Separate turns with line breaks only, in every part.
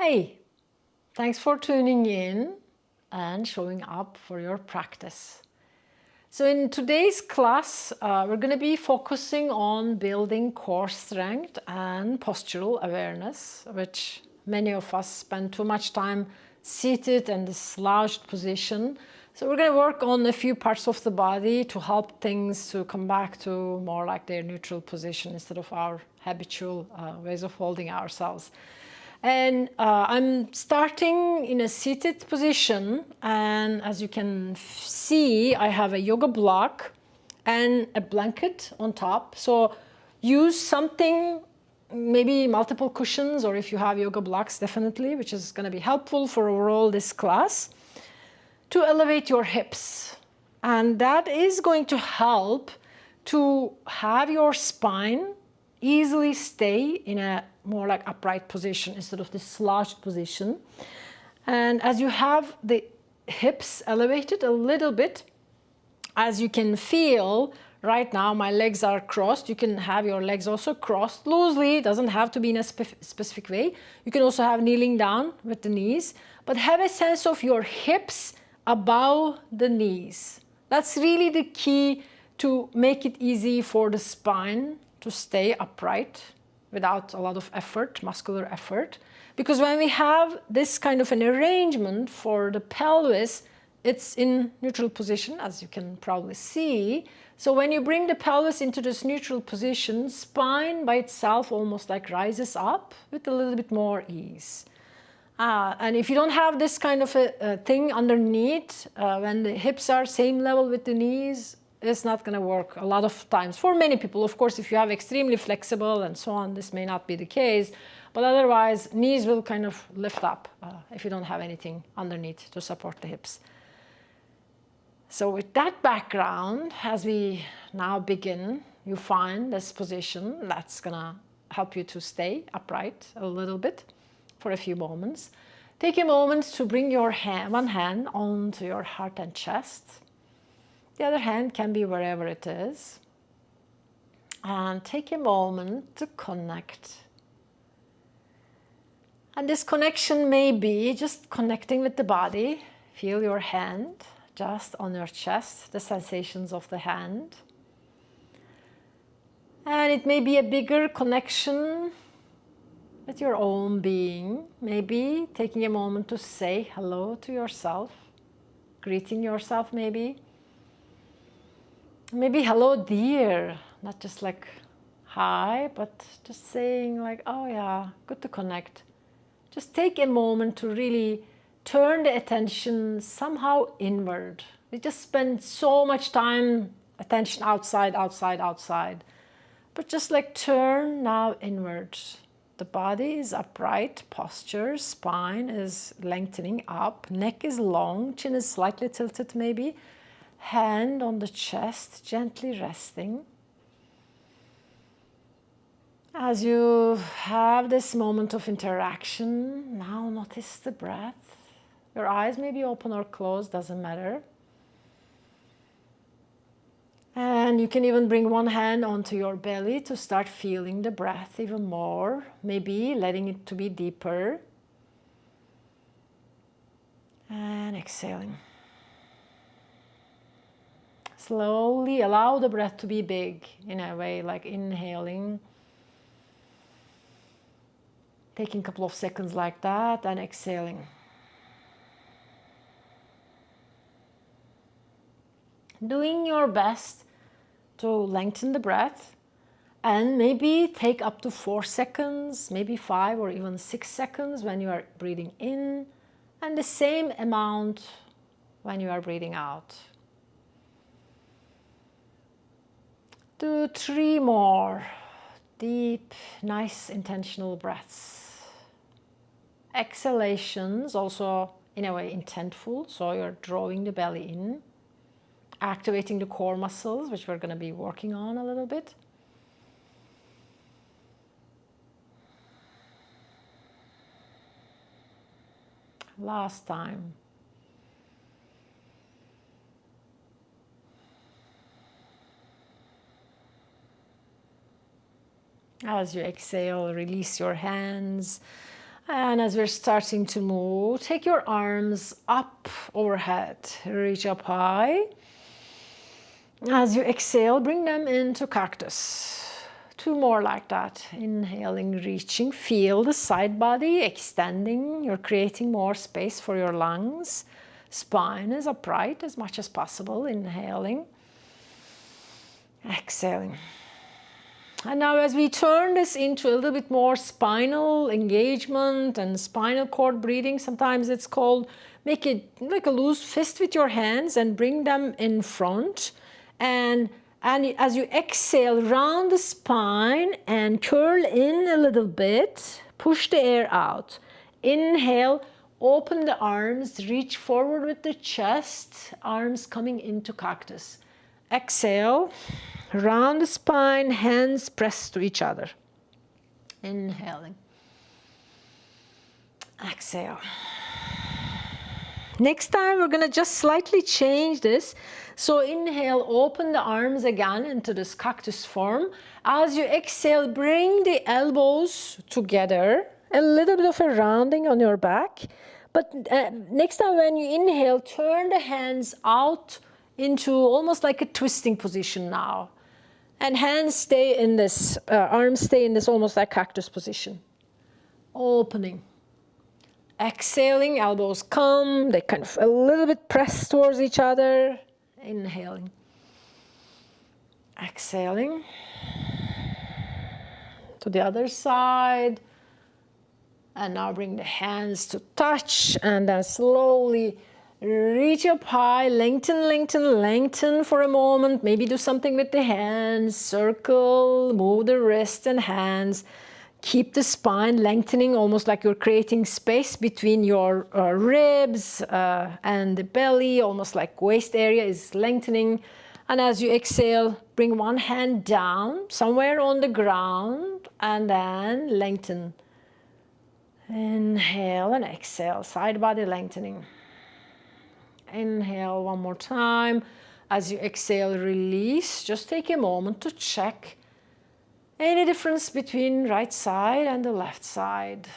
Hey, thanks for tuning in and showing up for your practice. So in today's class, we're going to be focusing on building core strength and postural awareness, which many of us spend too much time seated in this slouched position. So we're going to work on a few parts of the body to help things to come back to more like their neutral position instead of our habitual ways of holding ourselves. And I'm starting in a seated position, and as you can see, I have a yoga block and a blanket on top. So use something, maybe multiple cushions, or if you have yoga blocks, definitely, which is going to be helpful for overall this class, to elevate your hips. And that is going to help to have your spine easily stay in a more like upright position instead of this slouched position. And as you have the hips elevated a little bit, as you can feel right now, my legs are crossed. You can have your legs also crossed loosely. It doesn't have to be in a specific way. You can also have kneeling down with the knees, but have a sense of your hips above the knees. That's really the key to make it easy for the spine to stay upright without a lot of effort, muscular effort. Because when we have this kind of an arrangement for the pelvis, it's in neutral position, as you can probably see. So when you bring the pelvis into this neutral position, spine by itself almost like rises up with a little bit more ease. And if you don't have this kind of a thing underneath, when the hips are same level with the knees, it's not going to work a lot of times. For many people, of course, if you have extremely flexible and so on, this may not be the case. But otherwise, knees will kind of lift up if you don't have anything underneath to support the hips. So with that background, as we now begin, you find this position that's going to help you to stay upright a little bit for a few moments. Take a moment to bring your one hand onto your heart and chest. The other hand can be wherever it is. And take a moment to connect. And this connection may be just connecting with the body. Feel your hand just on your chest, the sensations of the hand. And it may be a bigger connection with your own being. Maybe taking a moment to say hello to yourself, greeting yourself maybe. Maybe hello dear, not just like hi, but just saying like, oh yeah, good to connect. Just take a moment to really turn the attention somehow inward. We just spend so much time, attention outside, outside, outside. But just like turn now inward. The body is upright, posture, spine is lengthening up, neck is long, chin is slightly tilted maybe. Hand on the chest, gently resting. As you have this moment of interaction, now notice the breath. Your eyes may be open or closed, doesn't matter. And you can even bring one hand onto your belly to start feeling the breath even more, maybe letting it to be deeper. And exhaling. Slowly allow the breath to be big in a way, like inhaling. Taking a couple of seconds like that and exhaling. Doing your best to lengthen the breath and maybe take up to 4 seconds, maybe 5 or even 6 seconds when you are breathing in, and the same amount when you are breathing out. Do 3 more deep, nice, intentional breaths. Exhalations, also in a way intentful, so you're drawing the belly in, activating the core muscles, which we're going to be working on a little bit. Last time. As you exhale, release your hands And as we're starting to move, take your arms up overhead, reach up high. As you exhale, bring them into cactus. 2 more like that. Inhaling, reaching, feel the side body extending. You're creating more space for your lungs. Spine is upright as much as possible. Inhaling, exhaling. And now as we turn this into a little bit more spinal engagement and spinal cord breathing, sometimes it's called, make it like a loose fist with your hands and bring them in front. And as you exhale, round the spine and curl in a little bit, push the air out. Inhale, open the arms, reach forward with the chest, arms coming into cactus. Exhale. Round the spine, hands pressed to each other. Inhaling. Exhale. Next time we're going to just slightly change this. So inhale, open the arms again into this cactus form. As you exhale, bring the elbows together. A little bit of a rounding on your back. But next time when you inhale, turn the hands out into almost like a twisting position now. And hands stay in this, arms stay in this almost like cactus position. Opening. Exhaling, elbows come, they kind of a little bit press towards each other. Inhaling. Exhaling. To the other side. And now bring the hands to touch and then slowly reach up high, lengthen, lengthen, lengthen for a moment. Maybe do something with the hands, circle, move the wrists and hands. Keep the spine lengthening, almost like you're creating space between your ribs and the belly, almost like waist area is lengthening. And as you exhale, bring one hand down, somewhere on the ground, and then lengthen. Inhale and exhale, side body lengthening. Inhale one more time. As you exhale, release. Just take a moment to check any difference between right side and the left side.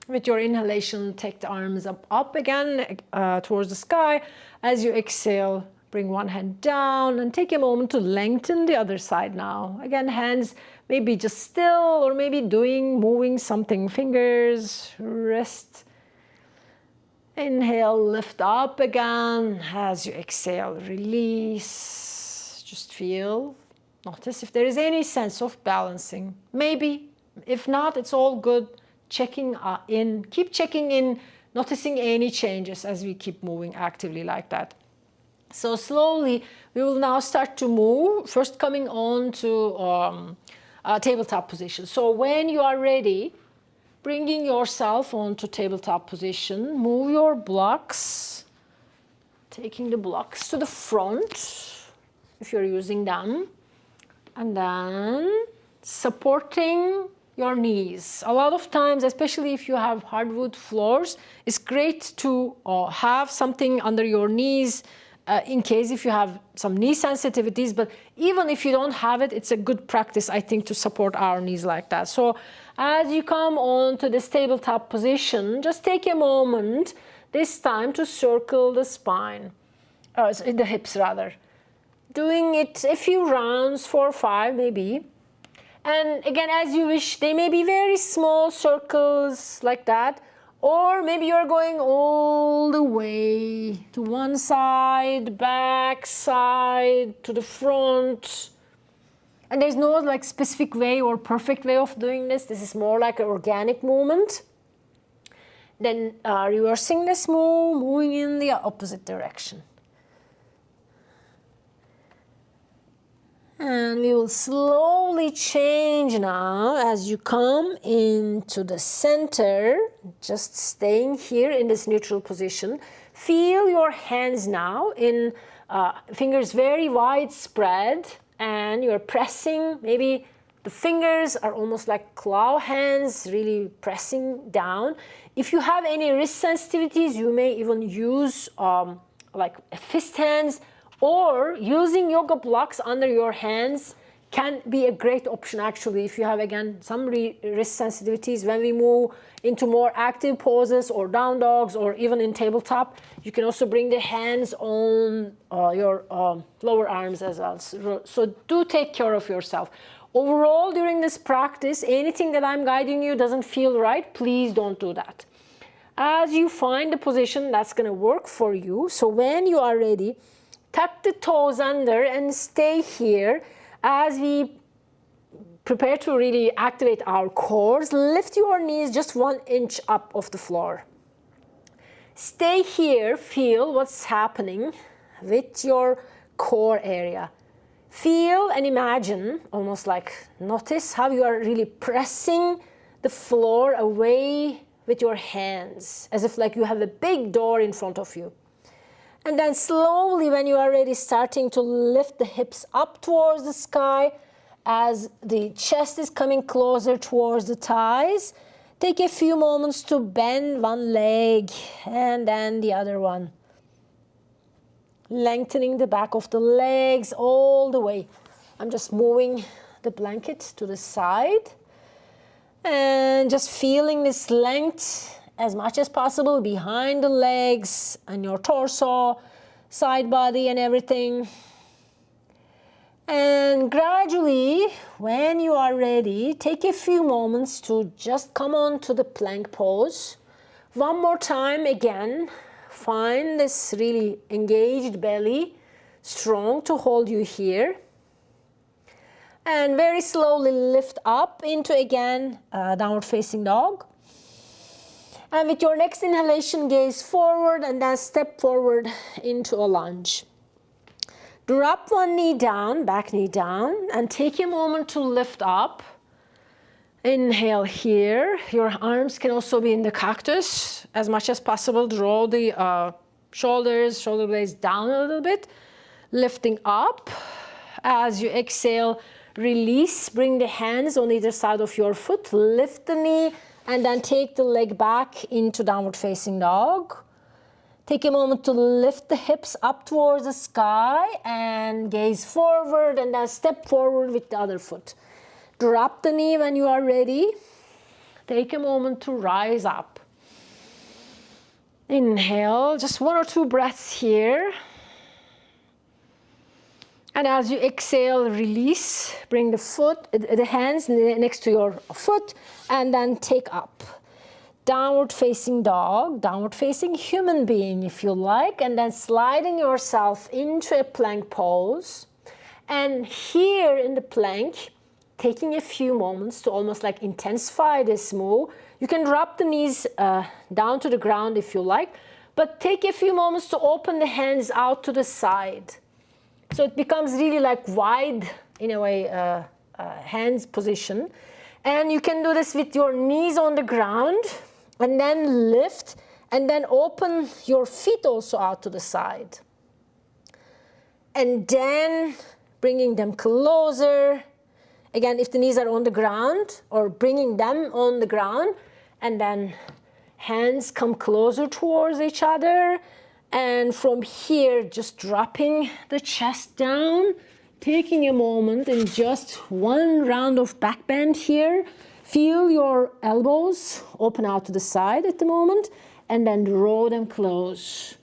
With your inhalation, take the arms up again towards the sky. As you exhale, bring one hand down and take a moment to lengthen the other side now. Again, hands maybe just still or maybe moving something, fingers, wrist. Inhale, lift up again. As you exhale, release. Just feel, notice if there is any sense of balancing. Maybe, if not, it's all good. Checking in, keep checking in, noticing any changes as we keep moving actively like that. So slowly, we will now start to move, first coming on to tabletop position. So when you are ready, bringing yourself onto tabletop position, move your blocks, taking the blocks to the front, if you're using them, and then supporting your knees. A lot of times, especially if you have hardwood floors, it's great to have something under your knees in case if you have some knee sensitivities, but even if you don't have it, it's a good practice, I think, to support our knees like that. So as you come on to this tabletop position, just take a moment this time to circle the spine, the hips rather. Doing it a few rounds, 4 or 5 maybe. And again, as you wish, they may be very small circles like that, or maybe you're going all the way to one side, back side, to the front. And there's no like specific way or perfect way of doing this. This is more like an organic movement. Then reversing this move, moving in the opposite direction. And we will slowly change now as you come into the center, just staying here in this neutral position. Feel your hands now in fingers very widespread, and you're pressing, maybe the fingers are almost like claw hands, really pressing down. If you have any wrist sensitivities, you may even use like fist hands, or using yoga blocks under your hands can be a great option actually if you have, again, some wrist sensitivities. When we move into more active poses or down dogs or even in tabletop, you can also bring the hands on your lower arms as well. So do take care of yourself. Overall, during this practice, anything that I'm guiding you doesn't feel right, please don't do that. As you find the position that's going to work for you, so when you are ready, tuck the toes under and stay here. As we prepare to really activate our cores, lift your knees just 1 inch up off the floor. Stay here, feel what's happening with your core area. Feel and imagine, almost like notice how you are really pressing the floor away with your hands, as if like you have a big door in front of you. And then slowly, when you are ready, starting to lift the hips up towards the sky as the chest is coming closer towards the thighs. Take a few moments to bend one leg and then the other one. Lengthening the back of the legs all the way. I'm just moving the blanket to the side and just feeling this length as much as possible behind the legs and your torso, side body and everything. And gradually, when you are ready, take a few moments to just come on to the plank pose. One more time again, find this really engaged belly, strong to hold you here. And very slowly lift up into, again, downward facing dog. And with your next inhalation, gaze forward and then step forward into a lunge. Drop one knee down, back knee down, and take a moment to lift up. Inhale here. Your arms can also be in the cactus. As much as possible, draw the shoulder blades down a little bit. Lifting up. As you exhale, release. Bring the hands on either side of your foot. Lift the knee. And then take the leg back into downward facing dog. Take a moment to lift the hips up towards the sky and gaze forward and then step forward with the other foot. Drop the knee when you are ready. Take a moment to rise up. Inhale, just 1 or 2 breaths here. And as you exhale, release. Bring the hands next to your foot and then take up. Downward facing dog, downward facing human being if you like, and then sliding yourself into a plank pose. And here in the plank, taking a few moments to almost like intensify this move. You can drop the knees down to the ground if you like, but take a few moments to open the hands out to the side. So it becomes really like wide, in a way, hands position. And you can do this with your knees on the ground and then lift and then open your feet also out to the side. And then bringing them closer. Again, if the knees are on the ground, or bringing them on the ground, and then hands come closer towards each other. And from here, just dropping the chest down, taking a moment and just one round of back bend here. Feel your elbows open out to the side at the moment, and then draw them close.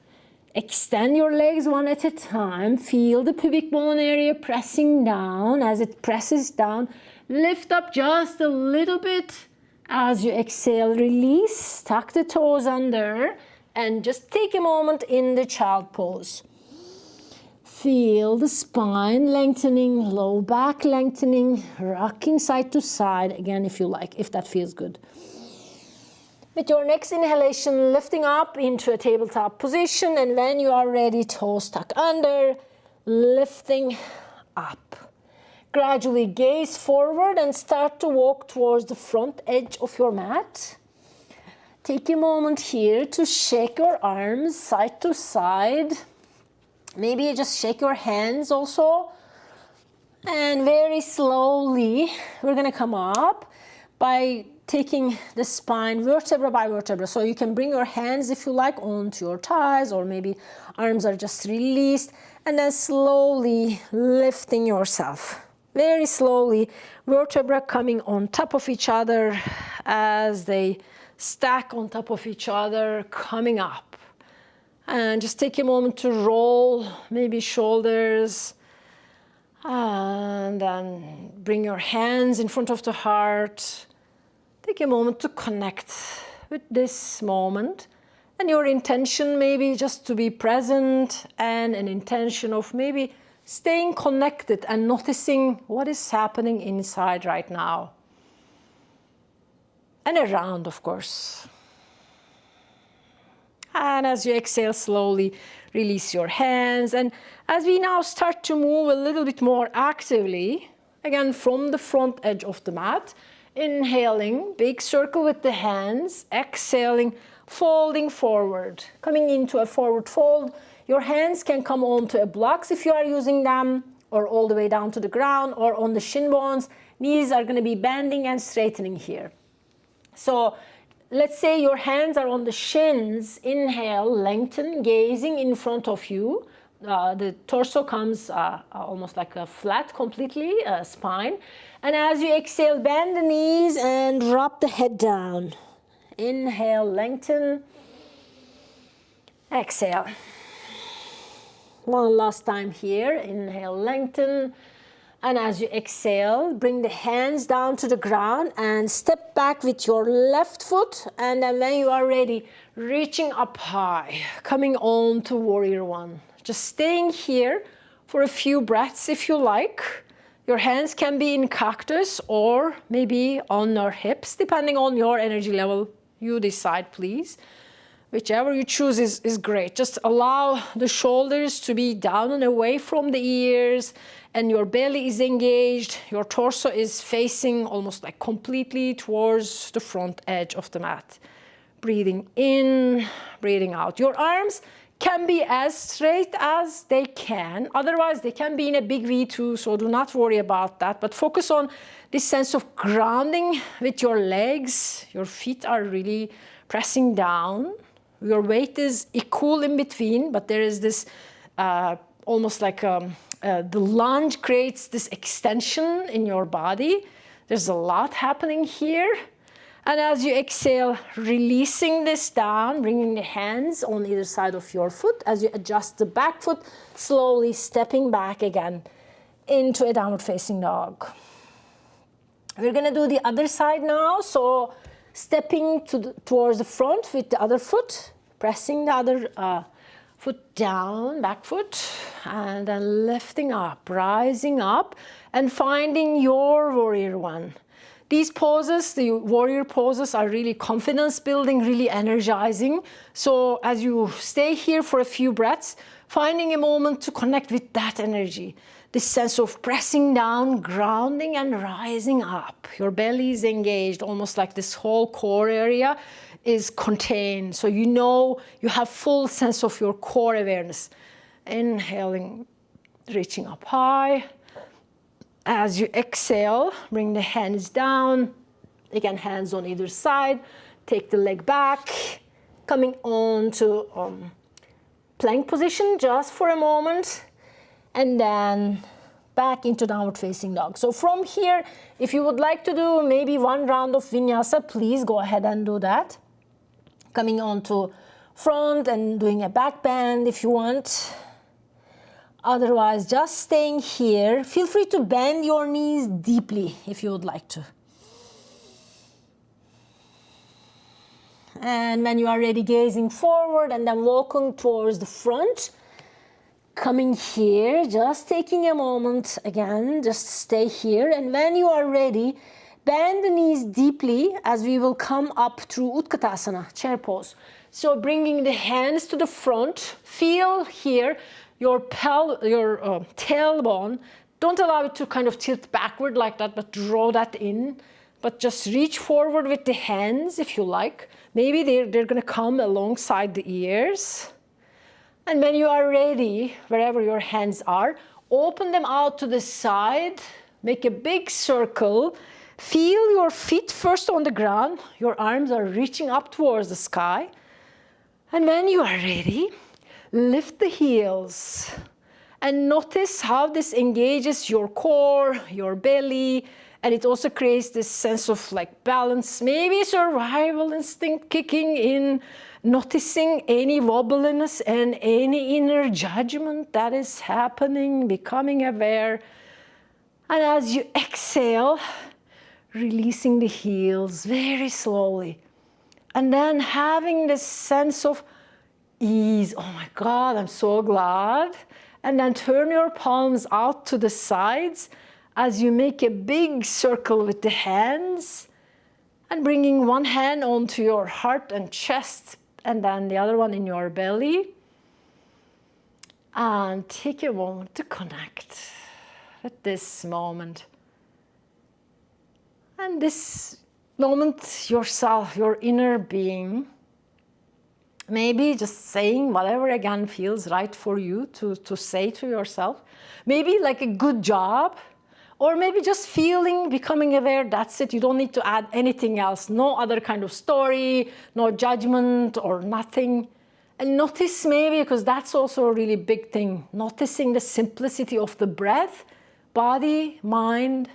Extend your legs one at a time. Feel the pubic bone area pressing down. As it presses down, lift up just a little bit. As you exhale, release, tuck the toes under, and just take a moment in the child pose. Feel the spine lengthening, low back lengthening, rocking side to side, again if you like, if that feels good. With your next inhalation, lifting up into a tabletop position, and when you are ready, toes tuck under, lifting up. Gradually gaze forward and start to walk towards the front edge of your mat. Take a moment here to shake your arms side to side. Maybe just shake your hands also. And very slowly, we're gonna come up by taking the spine vertebra by vertebra. So you can bring your hands, if you like, onto your thighs, or maybe arms are just released, and then slowly lifting yourself. very slowly, vertebrae coming on top of each other as they stack on top of each other, coming up. And just take a moment to roll, maybe shoulders, and then bring your hands in front of the heart. Take a moment to connect with this moment. And your intention maybe just to be present, and an intention of maybe staying connected and noticing what is happening inside right now. And around, of course. And as you exhale, slowly release your hands. And as we now start to move a little bit more actively, again from the front edge of the mat, inhaling, big circle with the hands, exhaling, folding forward, coming into a forward fold. Your hands can come onto a blocks if you are using them, or all the way down to the ground, or on the shin bones. Knees are going to be bending and straightening here. So let's say your hands are on the shins. Inhale, lengthen, gazing in front of you. The torso comes almost like a flat, completely spine. And as you exhale, bend the knees and drop the head down. Inhale, lengthen. Exhale. One last time here. Inhale, lengthen. And as you exhale, bring the hands down to the ground and step back with your left foot. And then when you are ready, reaching up high, coming on to warrior one. Just staying here for a few breaths if you like. Your hands can be in cactus or maybe on your hips, depending on your energy level. You decide, please. Whichever you choose is great. Just allow the shoulders to be down and away from the ears, and your belly is engaged. Your torso is facing almost like completely towards the front edge of the mat. Breathing in, breathing out. Your arms can be as straight as they can. Otherwise, they can be in a big V too, so do not worry about that. But focus on this sense of grounding with your legs. Your feet are really pressing down. Your weight is equal in between, but there is this almost like the lunge creates this extension in your body. There's a lot happening here. And as you exhale, releasing this down, bringing the hands on either side of your foot. As you adjust the back foot, slowly stepping back again into a downward facing dog. We're going to do the other side now. So stepping towards the front with the other foot, pressing the other foot down, back foot, and then lifting up, rising up, and finding your warrior one. These poses, the warrior poses, are really confidence building, really energizing. So as you stay here for a few breaths, finding a moment to connect with that energy, this sense of pressing down, grounding, and rising up. Your belly is engaged, almost like this whole core area is contained. So you know you have full sense of your core awareness. Inhaling, reaching up high. As you exhale, bring the hands down. Again, hands on either side. Take the leg back. Coming on to plank position just for a moment. And then back into downward facing dog. So from here, if you would like to do maybe one round of vinyasa, please go ahead and do that. Coming on to front and doing a back bend if you want. Otherwise, just staying here. Feel free to bend your knees deeply if you would like to. And when you are ready, gazing forward and then walking towards the front. Coming here, just taking a moment again, just stay here. And when you are ready, bend the knees deeply as we will come up through Utkatasana, chair pose. So bringing the hands to the front, feel here your tailbone. Don't allow it to kind of tilt backward like that, but draw that in. But just reach forward with the hands if you like. Maybe they're going to come alongside the ears. And when you are ready, wherever your hands are, open them out to the side. Make a big circle. Feel your feet first on the ground. Your arms are reaching up towards the sky. And when you are ready, lift the heels And notice how this engages your core, your belly, and it also creates this sense of like balance, maybe survival instinct kicking in, noticing any wobbliness and any inner judgment that is happening, becoming aware. And as you exhale, releasing the heels very slowly. And then having this sense of ease. Oh my God, I'm so glad. And then turn your palms out to the sides as you make a big circle with the hands, and bringing one hand onto your heart and chest, and then the other one in your belly. And take a moment to connect with this moment. And this moment, yourself, your inner being, maybe just saying whatever again feels right for you to say to yourself. Maybe like a good job, or maybe just feeling, becoming aware, that's it. You don't need to add anything else. No other kind of story, no judgment or nothing. And notice maybe, because that's also a really big thing, noticing the simplicity of the breath, body, mind,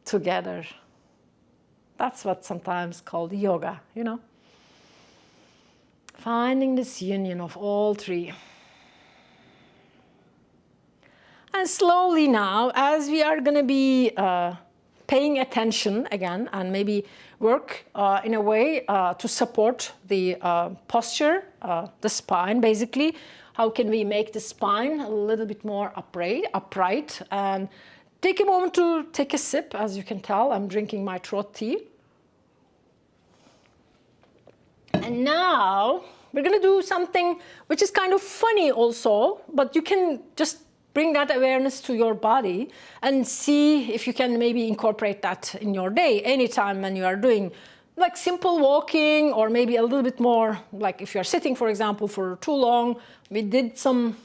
together. That's what's sometimes called yoga, you know. Finding this union of all three. And slowly now, as we are going to be paying attention again, and maybe work in a way to support the posture, the spine basically. How can we make the spine a little bit more upright, and take a moment to take a sip. As you can tell, I'm drinking my throat tea. And now we're going to do something which is kind of funny also, but you can just bring that awareness to your body and see if you can maybe incorporate that in your day, anytime when you are doing like simple walking, or maybe a little bit more, like if you're sitting, for example, for too long. We did some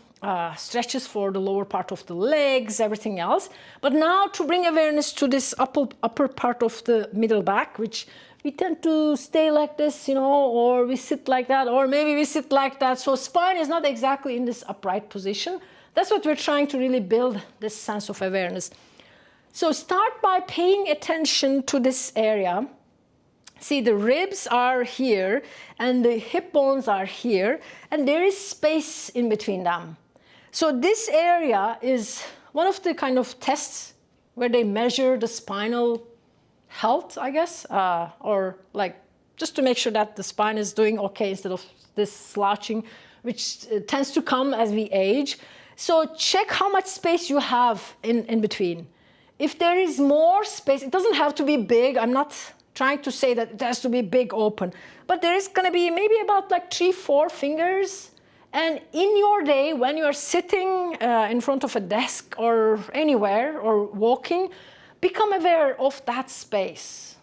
stretches for the lower part of the legs, everything else. But now to bring awareness to this upper part of the middle back, which we tend to stay like this, you know, or we sit like that, or maybe we sit like that. So spine is not exactly in this upright position. That's what we're trying to really build, this sense of awareness. So start by paying attention to this area. See, the ribs are here and the hip bones are here, and there is space in between them. So this area is one of the kind of tests where they measure the spinal health, I guess, or like just to make sure that the spine is doing okay instead of this slouching, which tends to come as we age. So check how much space you have in between. If there is more space, it doesn't have to be big. I'm not trying to say that it has to be big open, but there is going to be maybe about like 3-4 fingers. And in your day, when you are sitting in front of a desk or anywhere or walking, become aware of that space.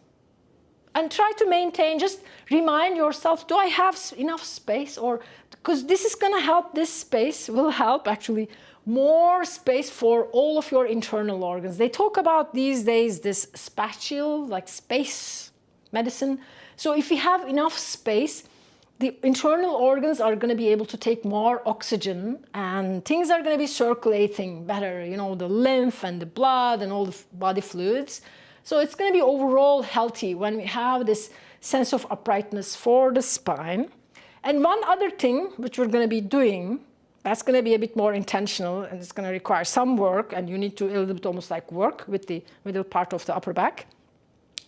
And try to maintain, just remind yourself, do I have enough space? Or because this is going to help, this space will help actually more space for all of your internal organs. They talk about these days this spatial, like space medicine. So if you have enough space, the internal organs are going to be able to take more oxygen, and things are going to be circulating better, you know, the lymph and the blood and all the body fluids. So it's going to be overall healthy when we have this sense of uprightness for the spine. And one other thing which we're going to be doing, that's going to be a bit more intentional, and it's going to require some work, and you need to a little bit almost like work with the middle part of the upper back.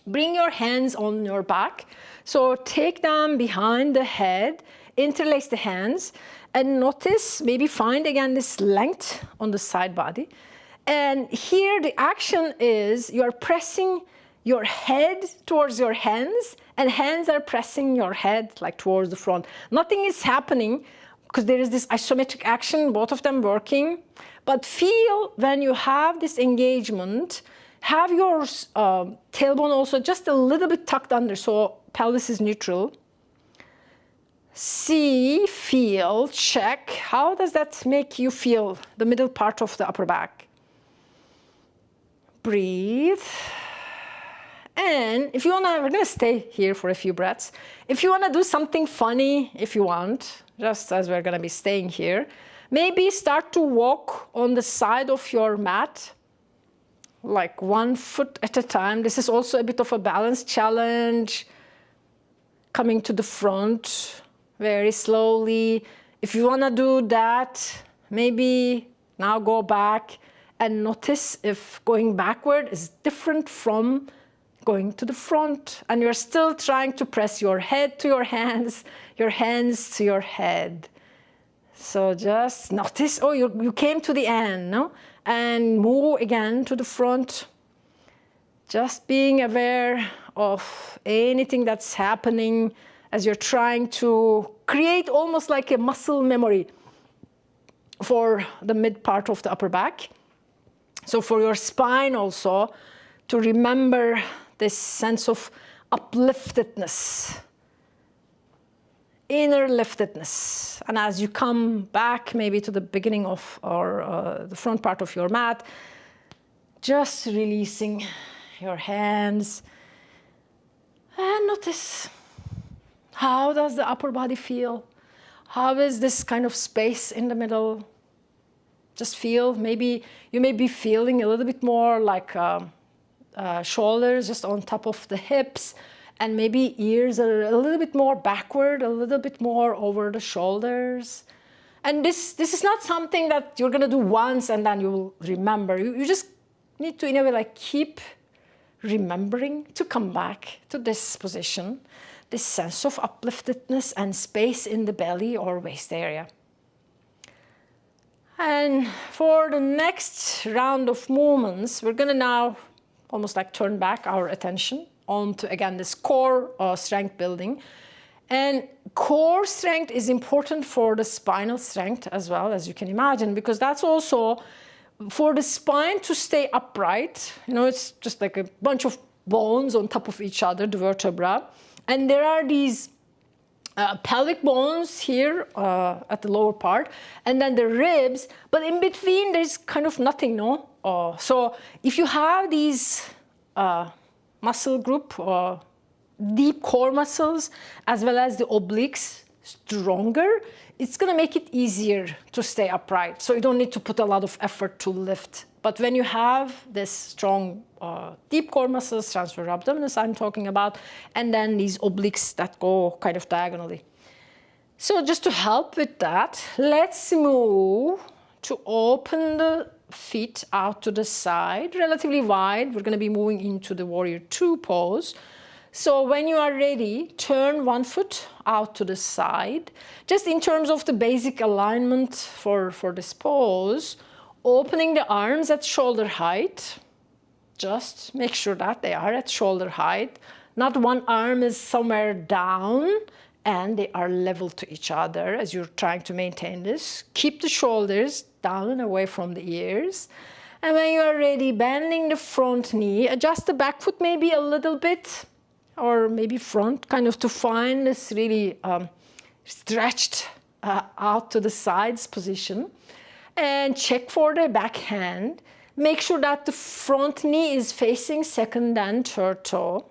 Bring your hands on your back. So take them behind the head, interlace the hands, and notice, maybe find again this length on the side body. And here the action is you're pressing your head towards your hands, and hands are pressing your head like towards the front. Nothing is happening because there is this isometric action, both of them working. But feel when you have this engagement, have your tailbone also just a little bit tucked under, so pelvis is neutral. See, feel, check. How does that make you feel, the middle part of the upper back? Breathe. And if you want to, we're going to stay here for a few breaths. If you want to do something funny, if you want, just as we're going to be staying here, Maybe start to walk on the side of your mat, like 1 foot at a time. This is also a bit of a balance challenge. Coming to the front very slowly. If you want to do that, maybe now go back and notice if going backward is different from going to the front, and you're still trying to press your head to your hands to your head. So just notice, oh, you came to the end, no? And move again to the front. Just being aware of anything that's happening as you're trying to create almost like a muscle memory for the mid part of the upper back. So for your spine also, to remember this sense of upliftedness, inner liftedness. And as you come back maybe to the beginning of or the front part of your mat, just releasing your hands and notice, how does the upper body feel? How is this kind of space in the middle? Just feel, maybe you may be feeling a little bit more like shoulders just on top of the hips, and maybe ears are a little bit more backward, a little bit more over the shoulders. And this is not something that you're going to do once and then you will remember. You just need to, in a way, like keep remembering to come back to this position, this sense of upliftedness and space in the belly or waist area. And for the next round of movements, we're going to now almost like turn back our attention onto, again, this core strength building. And core strength is important for the spinal strength as well, as you can imagine, because that's also for the spine to stay upright. You know, it's just like a bunch of bones on top of each other, the vertebra. And there are these pelvic bones here at the lower part, and then the ribs, but in between there's kind of nothing, no? So if you have these muscle group, deep core muscles, as well as the obliques stronger, it's going to make it easier to stay upright. So you don't need to put a lot of effort to lift. But when you have this strong deep core muscles, transverse abdominis I'm talking about, and then these obliques that go kind of diagonally. So just to help with that, let's move to open the feet out to the side, relatively wide. We're going to be moving into the Warrior Two pose. So when you are ready, turn 1 foot out to the side. Just in terms of the basic alignment for this pose, opening the arms at shoulder height. Just make sure that they are at shoulder height. Not one arm is somewhere down, and they are level to each other as you're trying to maintain this. Keep the shoulders down and away from the ears. And when you are ready, bending the front knee, adjust the back foot maybe a little bit, or maybe front, kind of to find this really stretched out to the sides position. And check for the back hand. Make sure that the front knee is facing second and third toe.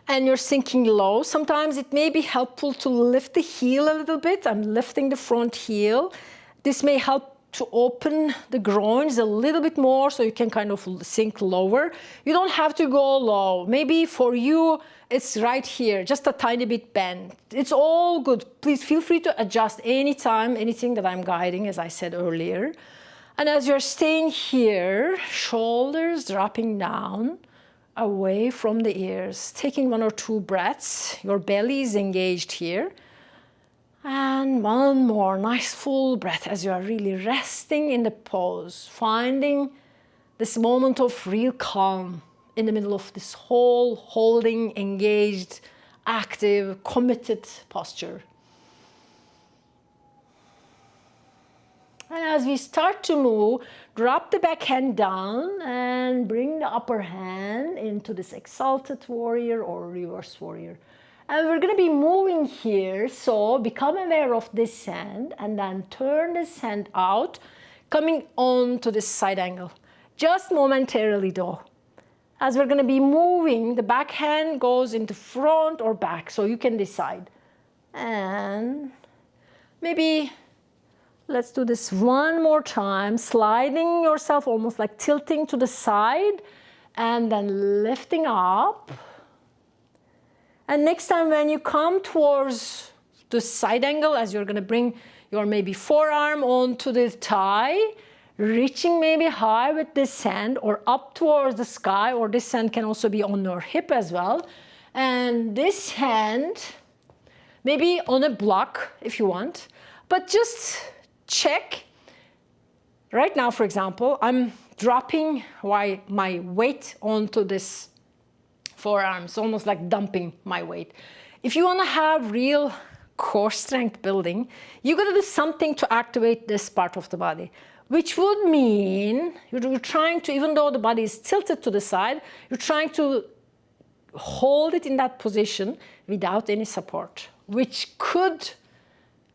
And you're sinking low. Sometimes it may be helpful to lift the heel a little bit. I'm lifting the front heel. This may help to open the groins a little bit more so you can kind of sink lower. You don't have to go low. Maybe for you, it's right here, just a tiny bit bent. It's all good. Please feel free to adjust anytime, anything that I'm guiding, as I said earlier. And as you're staying here, shoulders dropping down, away from the ears, taking 1 or 2 breaths. Your belly is engaged here. And one more nice full breath as you are really resting in the pose, finding this moment of real calm in the middle of this whole holding, engaged, active, committed posture. And as we start to move, drop the back hand down and bring the upper hand into this exalted warrior or reverse warrior. And we're going to be moving here, so become aware of this hand and then turn this hand out, coming on to this side angle. Just momentarily though. As we're going to be moving, the back hand goes into front or back, so you can decide. And maybe Let's do this one more time, sliding yourself, almost like tilting to the side, and then lifting up. And next time when you come towards the side angle, as you're going to bring your maybe forearm onto the thigh, reaching maybe high with this hand or up towards the sky, or this hand can also be on your hip as well. And this hand, maybe on a block if you want, but just check. Right now, for example, I'm dropping my weight onto this forearm. It's almost like dumping my weight. If you want to have real core strength building, you got to do something to activate this part of the body, which would mean you're trying to, even though the body is tilted to the side, you're trying to hold it in that position without any support, which could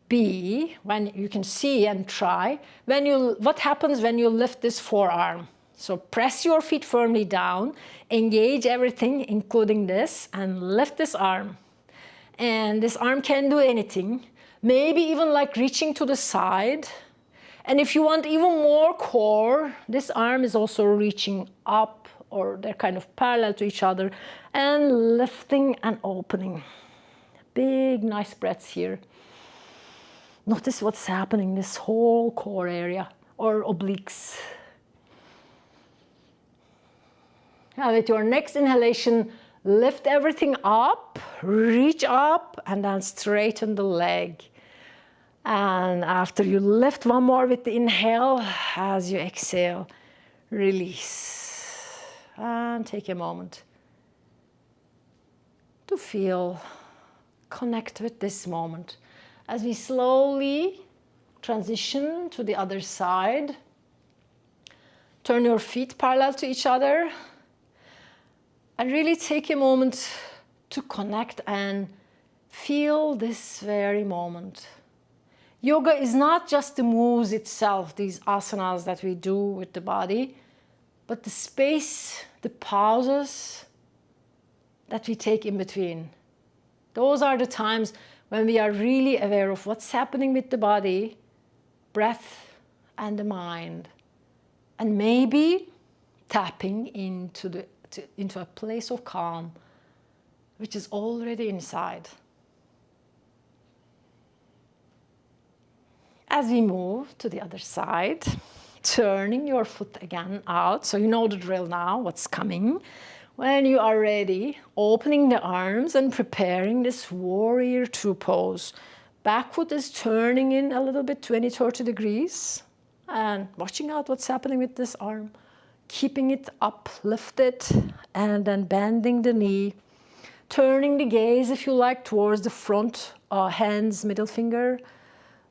be, when you can see and try, what happens when you lift this forearm. So press your feet firmly down, engage everything, including this, and lift this arm. And this arm can do anything, maybe even like reaching to the side. And if you want even more core, this arm is also reaching up, or they're kind of parallel to each other, and lifting and opening. Big, nice breaths here. Notice what's happening, this whole core area, or obliques. Now with your next inhalation, lift everything up, reach up, and then straighten the leg. And after you lift one more with the inhale, as you exhale, release. And take a moment to feel, connect with this moment. As we slowly transition to the other side, turn your feet parallel to each other, and really take a moment to connect and feel this very moment. Yoga is not just the moves itself, these asanas that we do with the body, but the space, the pauses that we take in between. Those are the times when we are really aware of what's happening with the body, breath, and the mind. And maybe tapping into a place of calm, which is already inside. As we move to the other side, turning your foot again out, so you know the drill now, what's coming. When you are ready, opening the arms and preparing this warrior two pose. Back foot is turning in a little bit, 20-30 degrees, and watching out what's happening with this arm. Keeping it up, lifted, and then bending the knee. Turning the gaze, if you like, towards the front, hands, middle finger.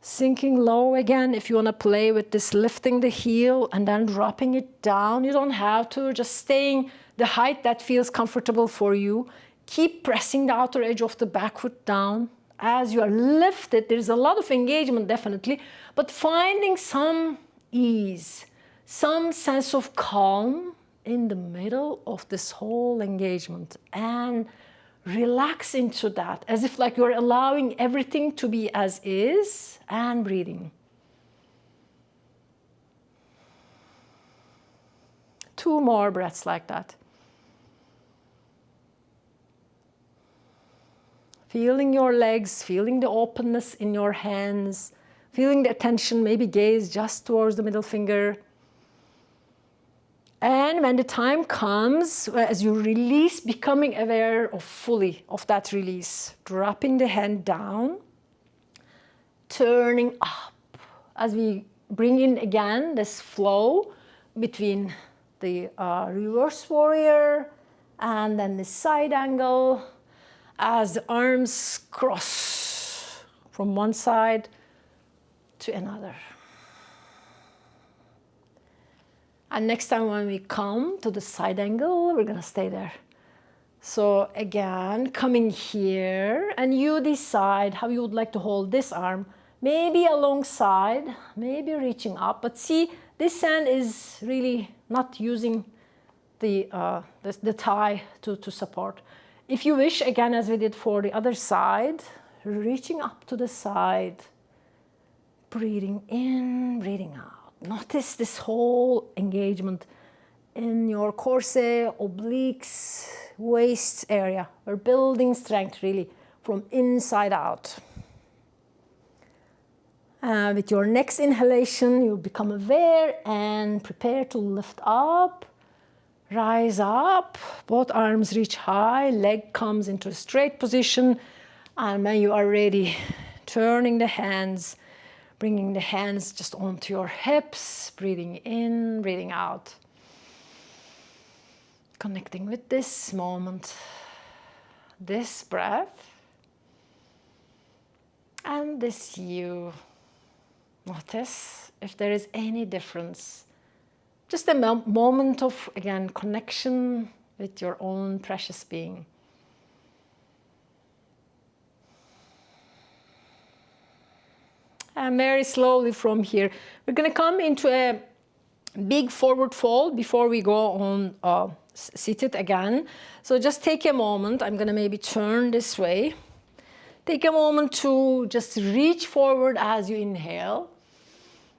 Sinking low again if you want to play with this, lifting the heel and then dropping it down. You don't have to, just staying the height that feels comfortable for you. Keep pressing the outer edge of the back foot down. As you are lifted, there's a lot of engagement definitely, but finding some ease, some sense of calm in the middle of this whole engagement, and relax into that as if like you're allowing everything to be as is, and breathing. 2 more breaths like that. Feeling your legs, feeling the openness in your hands, feeling the attention, maybe gaze just towards the middle finger. And when the time comes, as you release, becoming aware of fully of that release, dropping the hand down, turning up. As we bring in again this flow between the reverse warrior and then the side angle, as the arms cross from one side to another. And next time when we come to the side angle, we're going to stay there. So again, coming here, and you decide how you would like to hold this arm. Maybe alongside, maybe reaching up. But see, this hand is really not using the thigh to support. If you wish, again, as we did for the other side, reaching up to the side, Breathing in, breathing out. Notice this whole engagement in your corset, obliques, waist area. We're building strength really from inside out. With your next inhalation, you'll become aware and prepare to lift up, rise up, both arms reach high, leg comes into a straight position, and when you are ready, turning the hands, bringing the hands just onto your hips, breathing in, breathing out. Connecting with this moment, this breath, and this you. Notice if there is any difference. Just a moment of, again, connection with your own precious being. And very slowly from here, we're going to come into a big forward fold before we go on seated again. So just take a moment. I'm going to maybe turn this way. Take a moment to just reach forward as you inhale.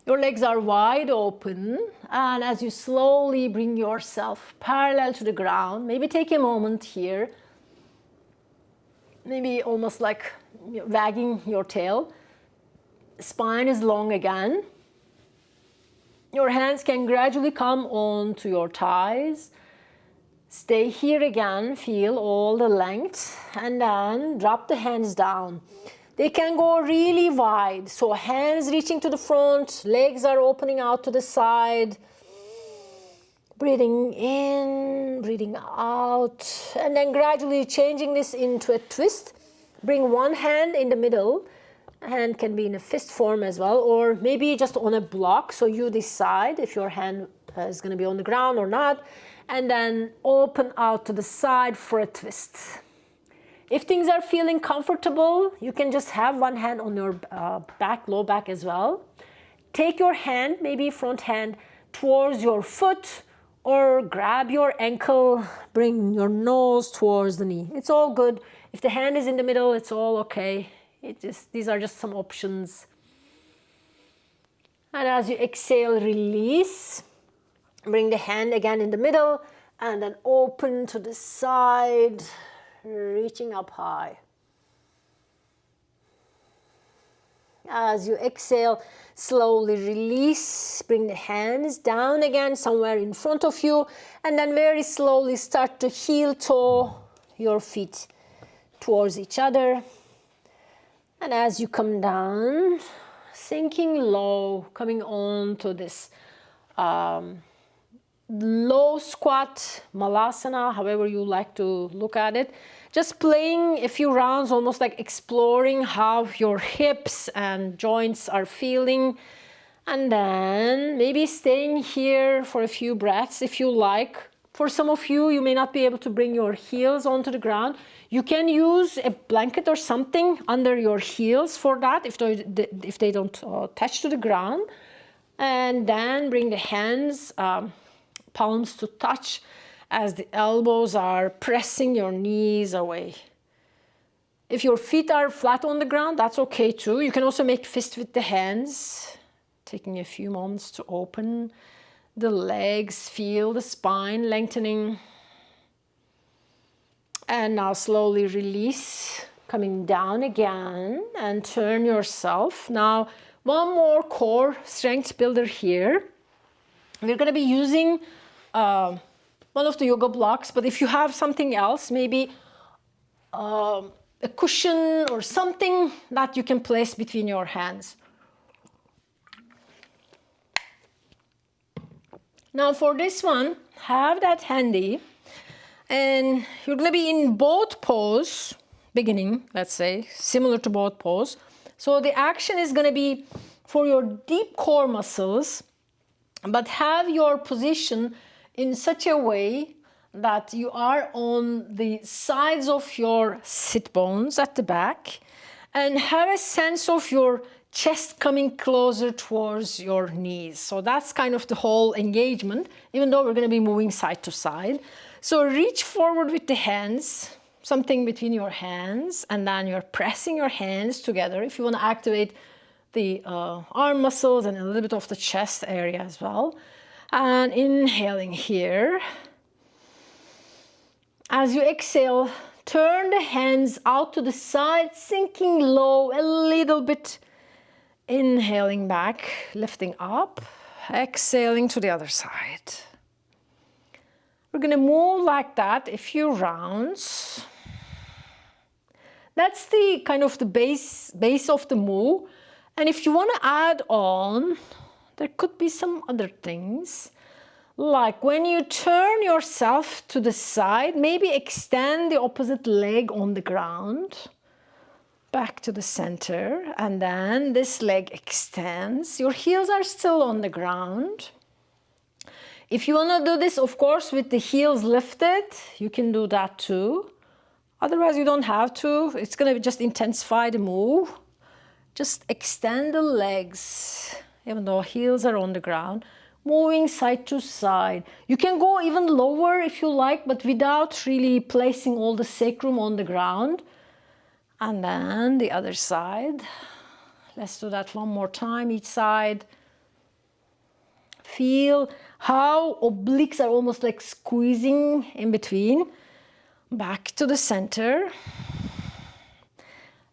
Your legs are wide open, and as you slowly bring yourself parallel to the ground, maybe take a moment here, maybe almost like wagging your tail. Spine is long again. Your hands can gradually come onto your thighs. Stay here again, feel all the length, and then drop the hands down. They can go really wide, so hands reaching to the front, legs are opening out to the side. Breathing in, breathing out, and then gradually changing this into a twist. Bring one hand in the middle, hand can be in a fist form as well, or maybe just on a block, so you decide if your hand is going to be on the ground or not, and then open out to the side for a twist. If things are feeling comfortable, you can just have one hand on your back, low back as well. Take your hand, maybe front hand, towards your foot, or grab your ankle, bring your nose towards the knee. It's all good. If the hand is in the middle, it's all okay. These are just some options. And as you exhale, release. Bring the hand again in the middle, and then open to the side, reaching up high. As you exhale, slowly release, bring the hands down again somewhere in front of you, and then very slowly start to heel toe your feet towards each other. And as you come down, sinking low, coming on to this low squat, malasana, however you like to look at it. Just playing a few rounds, almost like exploring how your hips and joints are feeling. And then maybe staying here for a few breaths if you like. For some of you, you may not be able to bring your heels onto the ground. You can use a blanket or something under your heels for that if they don't touch to the ground. And then bring the hands, palms to touch as the elbows are pressing your knees away. If your feet are flat on the ground, that's okay too. You can also make fist with the hands, taking a few moments to open the legs, feel the spine lengthening. And now slowly release, coming down again, and turn yourself. Now, one more core strength builder here. We're going to be using one of the yoga blocks, but if you have something else, maybe a cushion or something that you can place between your hands. Now for this one, have that handy, and you're going to be in boat pose, beginning, let's say, similar to boat pose. So the action is going to be for your deep core muscles, but have your position in such a way that you are on the sides of your sit bones at the back, and have a sense of your chest coming closer towards your knees. So that's kind of the whole engagement, even though we're going to be moving side to side. So reach forward with the hands, something between your hands, and then you're pressing your hands together. If you want to activate the arm muscles and a little bit of the chest area as well. And inhaling here. As you exhale, turn the hands out to the side, sinking low a little bit. Inhaling back, lifting up, exhaling to the other side. We're going to move like that a few rounds. That's the kind of the base of the move. And if you want to add on, there could be some other things. Like when you turn yourself to the side, maybe extend the opposite leg on the ground. Back to the center, and then this leg extends. Your heels are still on the ground. If you want to do this, of course, with the heels lifted, you can do that too. Otherwise, you don't have to. It's going to just intensify the move. Just extend the legs, even though heels are on the ground. Moving side to side. You can go even lower if you like, but without really placing all the sacrum on the ground. And then the other side. Let's do that one more time, each side. Feel how obliques are almost like squeezing in between. Back to the center.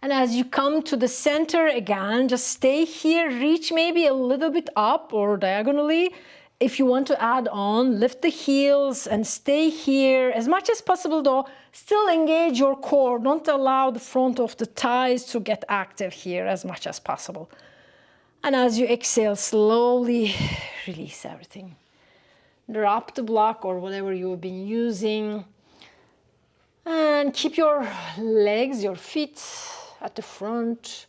And as you come to the center again, just stay here, reach maybe a little bit up or diagonally. If you want to add on, lift the heels and stay here as much as possible though. Still engage your core. Don't allow the front of the thighs to get active here as much as possible. And as you exhale, slowly release everything. Drop the block or whatever you've been using. And keep your legs, your feet at the front.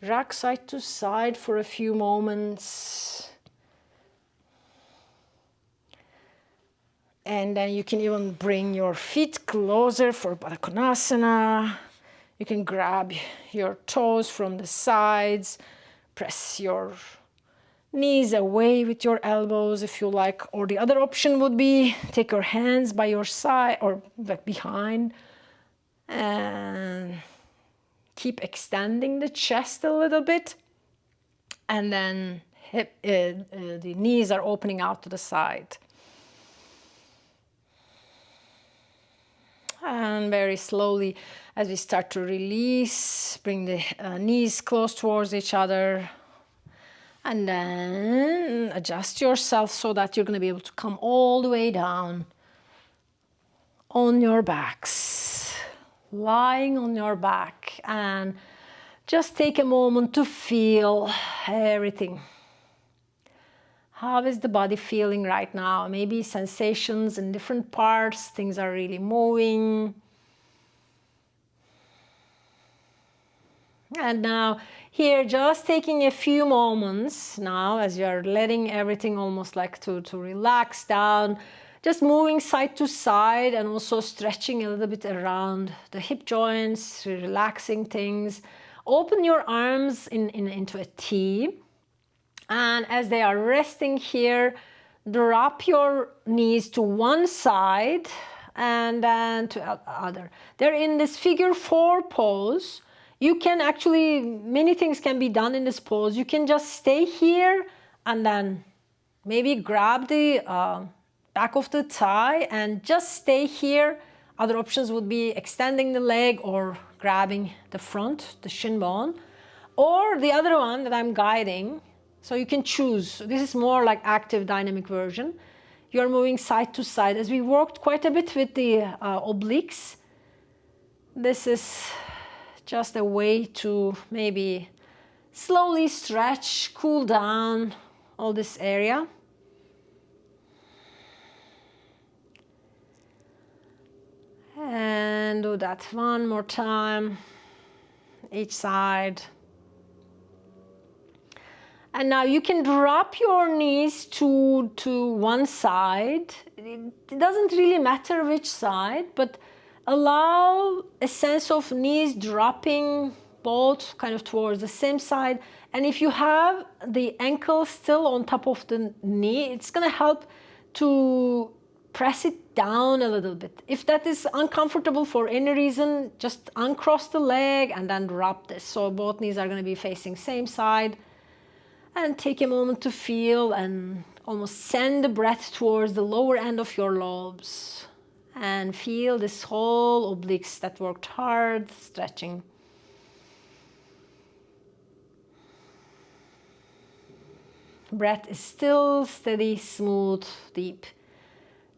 Rock side to side for a few moments. And then you can even bring your feet closer for Baddha Konasana. You can grab your toes from the sides. Press your knees away with your elbows if you like. Or the other option would be take your hands by your side or like behind. And keep extending the chest a little bit. And then the knees are opening out to the side. And very slowly, as we start to release, bring the knees close towards each other. And then adjust yourself so that you're going to be able to come all the way down on your backs. Lying on your back. And just take a moment to feel everything. How is the body feeling right now? Maybe sensations in different parts, things are really moving. And now here, just taking a few moments now as you're letting everything almost like to relax down. Just moving side to side and also stretching a little bit around the hip joints, relaxing things. Open your arms into a T. And as they are resting here, drop your knees to one side and then to the other. They're in this figure 4 pose. You can actually, many things can be done in this pose. You can just stay here and then maybe grab the back of the thigh and just stay here. Other options would be extending the leg or grabbing the front, the shin bone. Or the other one that I'm guiding. So you can choose. This is more like active dynamic version. You're moving side to side. As we worked quite a bit with the obliques, this is just a way to maybe slowly stretch, cool down all this area. And do that one more time, each side. And now you can drop your knees to one side. It doesn't really matter which side, but allow a sense of knees dropping both kind of towards the same side. And if you have the ankle still on top of the knee, it's going to help to press it down a little bit. If that is uncomfortable for any reason, just uncross the leg and then drop this. So both knees are going to be facing same side. And take a moment to feel and almost send the breath towards the lower end of your lobes. And feel this whole obliques that worked hard, stretching. Breath is still steady, smooth, deep.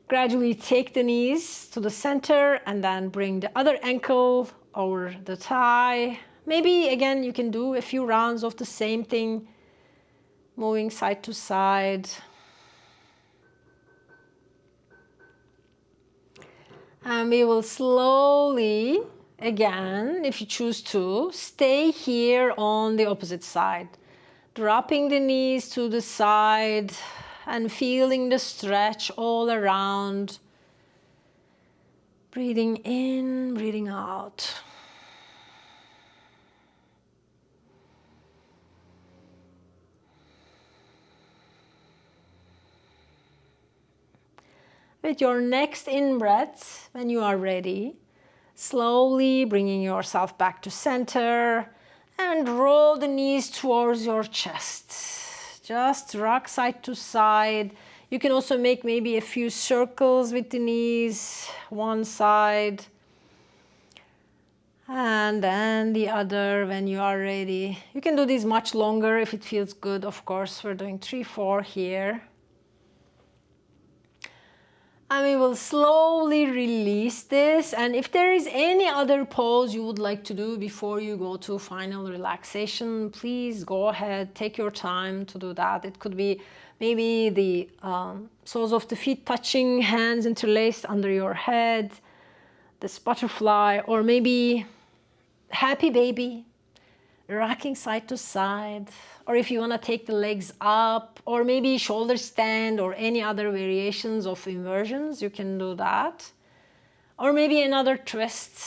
Gradually take the knees to the center and then bring the other ankle over the thigh. Maybe again you can do a few rounds of the same thing, moving side to side. And we will slowly, again, if you choose to, stay here on the opposite side. Dropping the knees to the side and feeling the stretch all around. Breathing in, breathing out. With your next in-breath, when you are ready, slowly bringing yourself back to center and roll the knees towards your chest. Just rock side to side. You can also make maybe a few circles with the knees, one side and then the other when you are ready. You can do this much longer if it feels good, of course. We're doing 3, 4 here. And we will slowly release this. And if there is any other pose you would like to do before you go to final relaxation, please go ahead, take your time to do that. It could be maybe the soles of the feet touching, hands interlaced under your head, this butterfly, or maybe happy baby, rocking side to side. Or if you want to take the legs up, or maybe shoulder stand, or any other variations of inversions, you can do that. Or maybe another twist.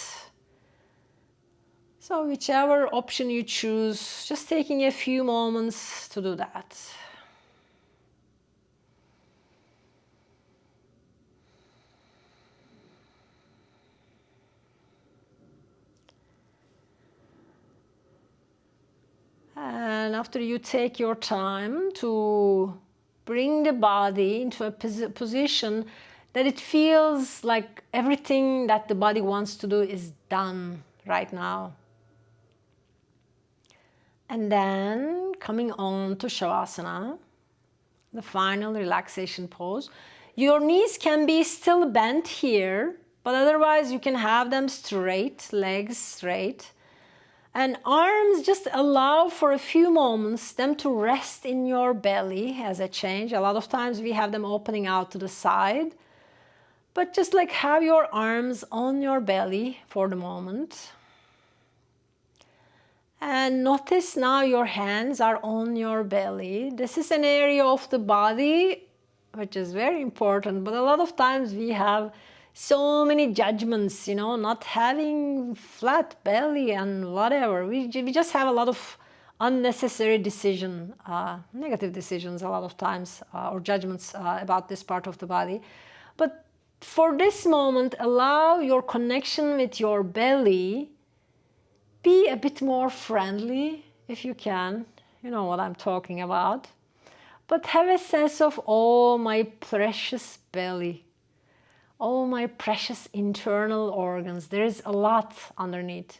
So whichever option you choose, just taking a few moments to do that. And after you take your time to bring the body into a position that it feels like everything that the body wants to do is done right now. And then coming on to Shavasana, the final relaxation pose. Your knees can be still bent here, but otherwise you can have them straight, legs straight. And arms, just allow for a few moments them to rest in your belly as a change. A lot of times we have them opening out to the side. But just like have your arms on your belly for the moment. And notice now your hands are on your belly. This is an area of the body which is very important. But a lot of times we have so many judgments, not having flat belly and whatever. We just have a lot of unnecessary negative decisions a lot of times, or judgments about this part of the body. But for this moment, allow your connection with your belly, be a bit more friendly if you can. You know what I'm talking about. But have a sense of, oh, my precious belly. Oh, my precious internal organs. There is a lot underneath.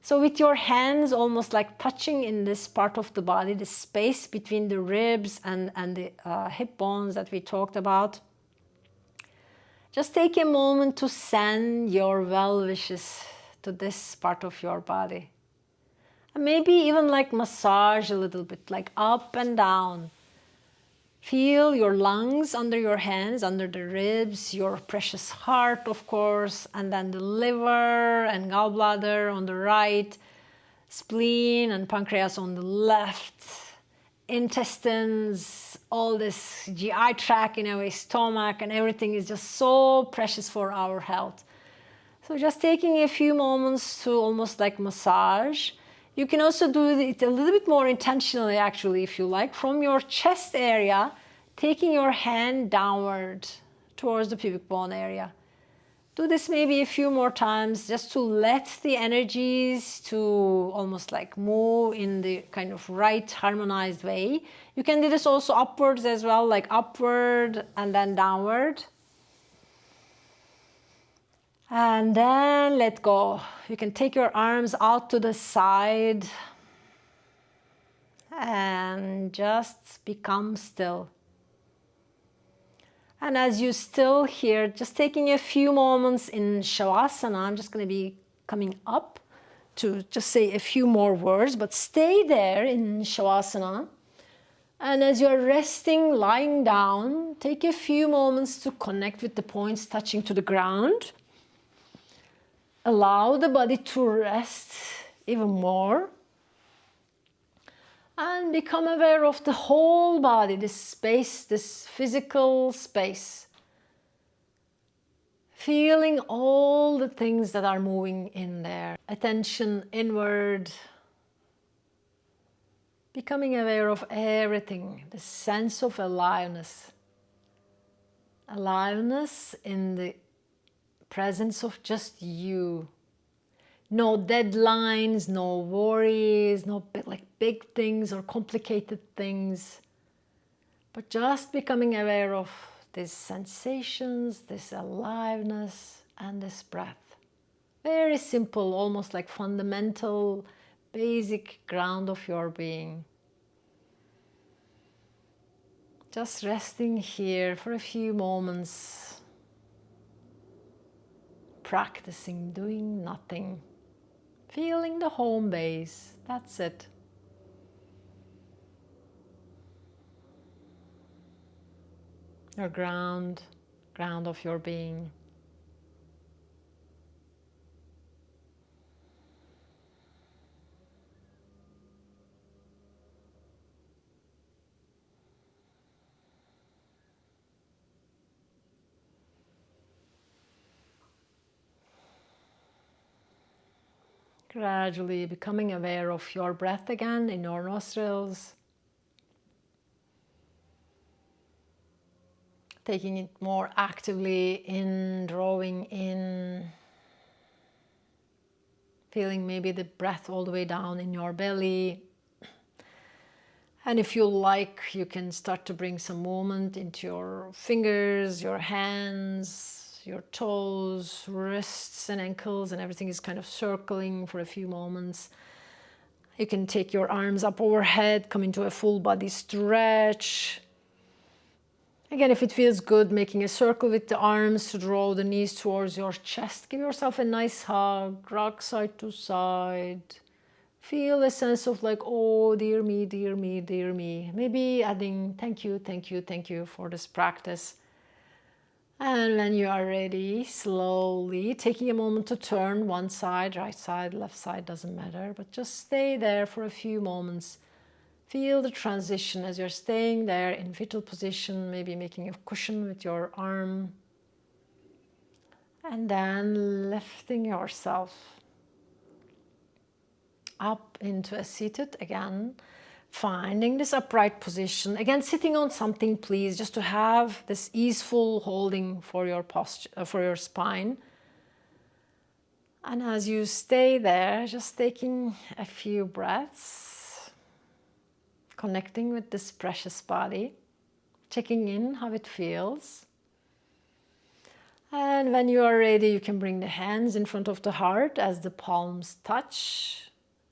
So with your hands almost like touching in this part of the body, the space between the ribs and the hip bones that we talked about, just take a moment to send your well wishes to this part of your body. And maybe even like massage a little bit, like up and down. Feel your lungs under your hands, under the ribs, your precious heart, of course, and then the liver and gallbladder on the right, spleen and pancreas on the left, intestines, all this GI tract, in a way, stomach, and everything is just so precious for our health. So just taking a few moments to almost like massage. You can also do it a little bit more intentionally, actually, if you like, from your chest area, taking your hand downward towards the pubic bone area. Do this maybe a few more times just to let the energies to almost like move in the kind of right harmonized way. You can do this also upwards as well, like upward and then downward. And then let go. You can take your arms out to the side and just become still. And as you still here, just taking a few moments in Shavasana, I'm just going to be coming up to just say a few more words, but stay there in Shavasana. And as you're resting, lying down, take a few moments to connect with the points touching to the ground. Allow the body to rest even more. And become aware of the whole body, this space, this physical space. Feeling all the things that are moving in there. Attention inward. Becoming aware of everything, the sense of aliveness. Aliveness in the presence of just you. No deadlines, no worries, no big things or complicated things. But just becoming aware of these sensations, this aliveness, and this breath. Very simple, almost like fundamental, basic ground of your being. Just resting here for a few moments. Practicing, doing nothing. Feeling the home base, that's it. Your ground of your being. Gradually becoming aware of your breath again in your nostrils. Taking it more actively in, drawing in. Feeling maybe the breath all the way down in your belly. And if you like, you can start to bring some movement into your fingers, your hands, your toes, wrists and ankles, and everything is kind of circling for a few moments. You can take your arms up overhead, come into a full body stretch. Again, if it feels good, making a circle with the arms to draw the knees towards your chest. Give yourself a nice hug, rock side to side. Feel a sense of like, oh, dear me, dear me, dear me. Maybe adding thank you, thank you, thank you for this practice. And when you are ready, slowly taking a moment to turn one side, right side, left side, doesn't matter. But just stay there for a few moments. Feel the transition as you're staying there in fetal position, maybe making a cushion with your arm. And then lifting yourself up into a seated again. Finding this upright position. Again, sitting on something, please, just to have this easeful holding for your posture, for your spine. And as you stay there, just taking a few breaths, connecting with this precious body, checking in how it feels. And when you are ready, you can bring the hands in front of the heart as the palms touch.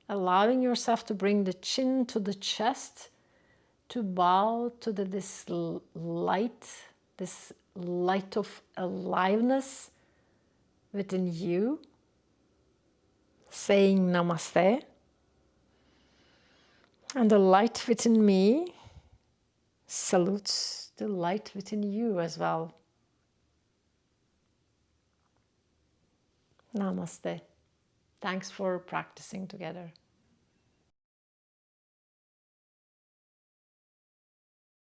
Allowing yourself to bring the chin to the chest, to bow to this light of aliveness within you, saying Namaste. And the light within me salutes the light within you as well. Namaste. Thanks for practicing together.